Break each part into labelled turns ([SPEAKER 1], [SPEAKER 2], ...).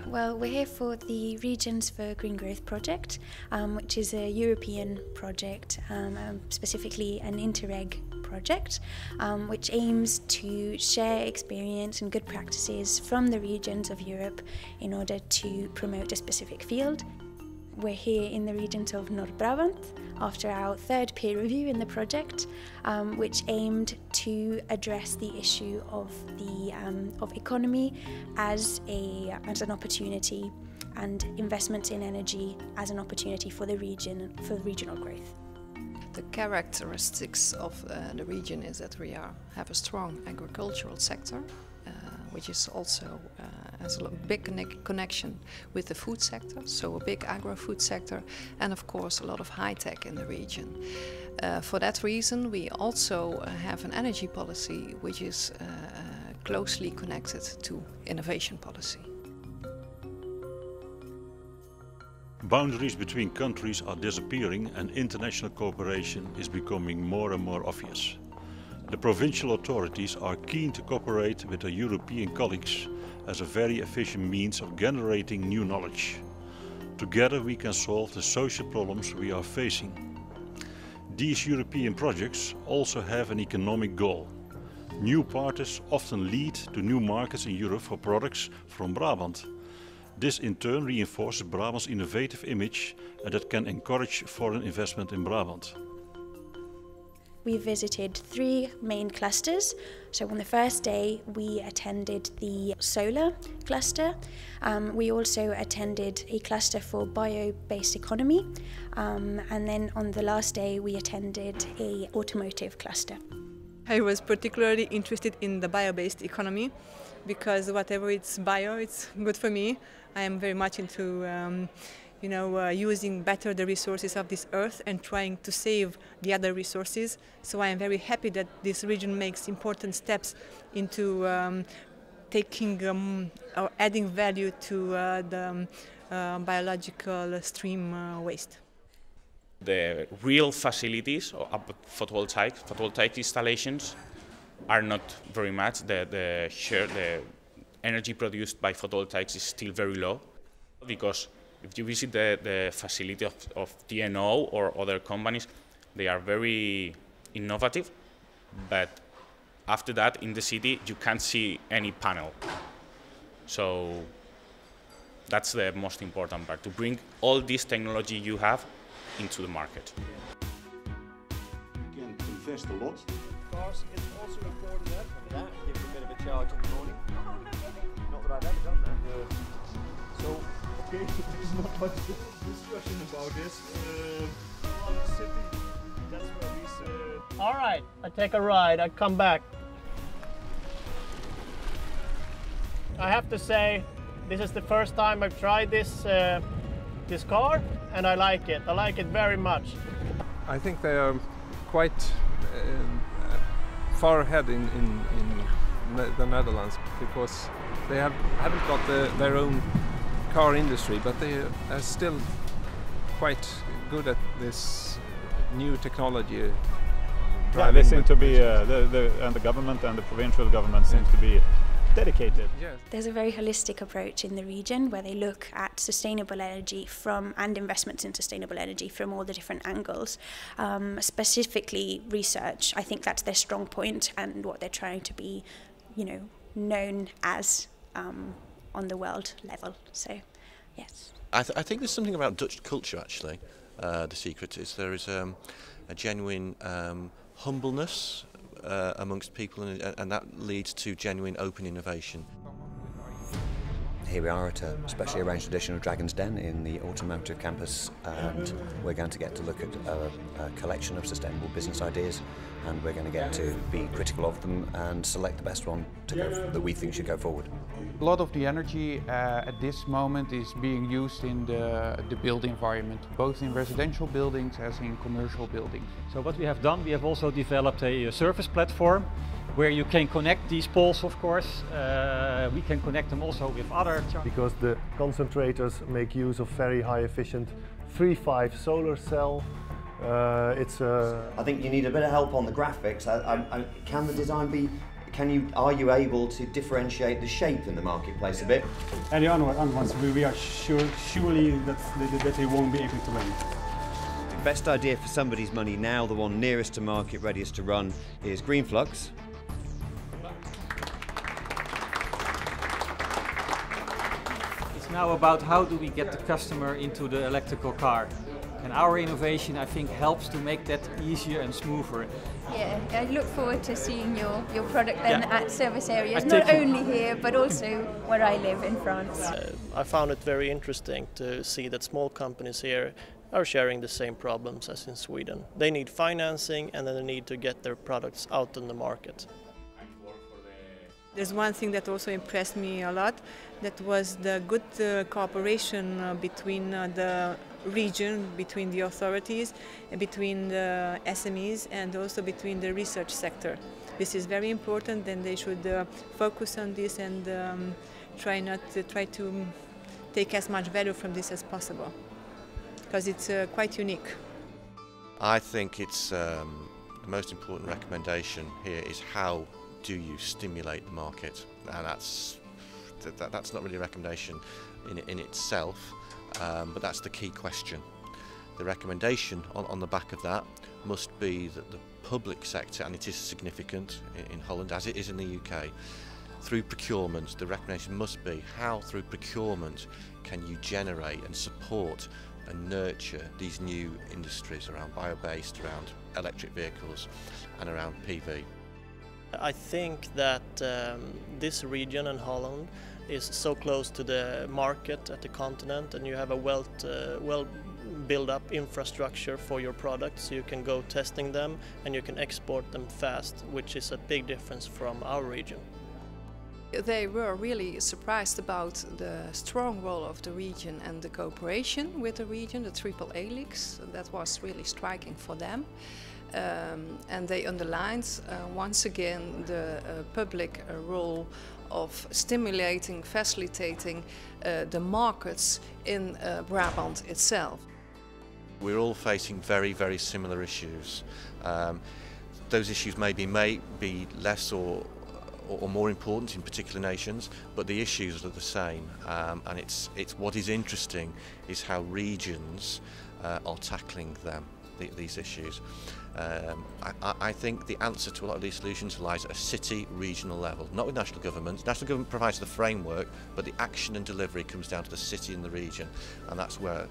[SPEAKER 1] Well, we're here for the Regions for Green Growth project, which is a European project, specifically an Interreg project, which aims to share experience and good practices from the regions of Europe in order to promote a specific field. We're here in the regions of Noord-Brabant after our third peer review in the project, which aimed to address the issue of economy as an opportunity and investments in energy as an opportunity for the region, for regional growth.
[SPEAKER 2] The characteristics of the region is that we have a strong agricultural sector, which is also has a big connection with the food sector, so a big agro-food sector, and of course a lot of high-tech in the region. For that reason, we also have an energy policy which is closely connected to innovation policy.
[SPEAKER 3] Boundaries between countries are disappearing and international cooperation is becoming more and more obvious. The provincial authorities are keen to cooperate with their European colleagues as a very efficient means of generating new knowledge. Together we can solve the social problems we are facing. These European projects also have an economic goal. New parties often lead to new markets in Europe for products from Brabant. This in turn reinforces Brabant's innovative image and that can encourage foreign investment in Brabant.
[SPEAKER 1] We visited 3 main clusters. So on the first day we attended the solar cluster. We also attended a cluster for bio-based economy. And then on the last day we attended an automotive cluster.
[SPEAKER 4] I was particularly interested in the bio-based economy because whatever it's bio, it's good for me. I am very much into using better the resources of this earth and trying to save the other resources. So I am very happy that this region makes important steps into taking or adding value to the biological stream waste.
[SPEAKER 5] The real facilities of photovoltaic installations are not very much. The energy produced by photovoltaics is still very low, because if you visit the facility of TNO or other companies, they are very innovative, but after that in the city you can't see any panel. So that's the most important part, to bring all this technology you have into the market.
[SPEAKER 3] You can invest a lot.
[SPEAKER 6] Of course, it's also important that give you a bit of a charge in the morning. Not that I've ever done that. So, okay, there's not much discussion about this. The city, that's where we sit.
[SPEAKER 7] All right, I take a ride, I come back. I have to say, this is the first time I've tried this car, and I like it. I like it very much.
[SPEAKER 8] I think they are quite far ahead in the Netherlands, because they haven't got their own car industry, but they are still quite good at this new technology.
[SPEAKER 9] Yeah, they seem to be, and the government and the provincial government seems to be dedicated.
[SPEAKER 8] Yes.
[SPEAKER 1] There's a very holistic approach in the region where they look at sustainable energy and investments in sustainable energy from all the different angles. Specifically research, I think that's their strong point and what they're trying to be, known as on the world level. So, yes.
[SPEAKER 10] I think there's something about Dutch culture actually. The secret is there is a genuine humbleness amongst people, and that leads to genuine open innovation.
[SPEAKER 11] Here we are at a specially arranged edition of Dragon's Den in the Automotive Campus, and we're going to get to look at a collection of sustainable business ideas, and we're going to get to be critical of them and select the best one that we think should go forward.
[SPEAKER 12] A lot of the energy at this moment is being used in the built environment, both in residential buildings as in commercial buildings.
[SPEAKER 13] So what we have done, we have also developed a service platform where you can connect these poles, of course. We can connect them also with other...
[SPEAKER 14] Because the concentrators make use of very high efficient 3.5 solar cell.
[SPEAKER 15] I think you need a bit of help on the graphics. Can the design be Are you able to differentiate the shape in the marketplace a bit?
[SPEAKER 16] And the other ones, we are surely that they won't be able to win.
[SPEAKER 15] The best idea for somebody's money now, the one nearest to market, readiest to run, is Green Flux.
[SPEAKER 13] It's now about how do we get the customer into the electrical car. And our innovation, I think, helps to make that easier and smoother.
[SPEAKER 17] Yeah, I look forward to seeing your product then at service areas, not only here, but also where I live in France.
[SPEAKER 18] I found it very interesting to see that small companies here are sharing the same problems as in Sweden. They need financing and then they need to get their products out on the market.
[SPEAKER 4] There's one thing that also impressed me a lot, that was the good cooperation between the region, between the authorities, between the SMEs and also between the research sector. This is very important, and they should focus on this and try to take as much value from this as possible, because it's quite unique.
[SPEAKER 10] I think it's the most important recommendation here is how do you stimulate the market, and that's not really a recommendation in itself, but that's the key question. The recommendation on the back of that must be that the public sector, and it is significant in Holland as it is in the UK, through procurement, the recommendation must be how through procurement can you generate and support and nurture these new industries around bio-based, around electric vehicles and around PV.
[SPEAKER 18] I think that this region in Holland is so close to the market at the continent, and you have a well built up infrastructure for your products, so you can go testing them and you can export them fast, which is a big difference from our region.
[SPEAKER 2] They were really surprised about the strong role of the region and the cooperation with the region, the AAA leagues. That was really striking for them. And they underlined once again the public role of stimulating, facilitating the markets in Brabant itself.
[SPEAKER 10] We're all facing very, very similar issues. Those issues may be less or more important in particular nations, but the issues are the same. And it's what is interesting is how regions are tackling these issues. I think the answer to a lot of these solutions lies at a city, regional level, not with national government. National government provides the framework, but the action and delivery comes down to the city and the region, and that's where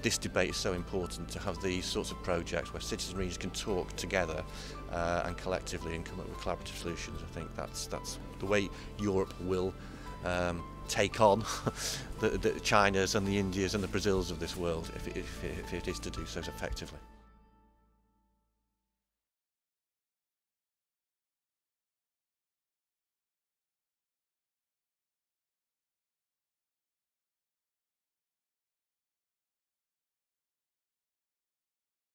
[SPEAKER 10] this debate is so important, to have these sorts of projects where cities and regions can talk together and collectively and come up with collaborative solutions. I think that's the way Europe will take on the Chinas and the Indias and the Brazils of this world, if it is to do so effectively.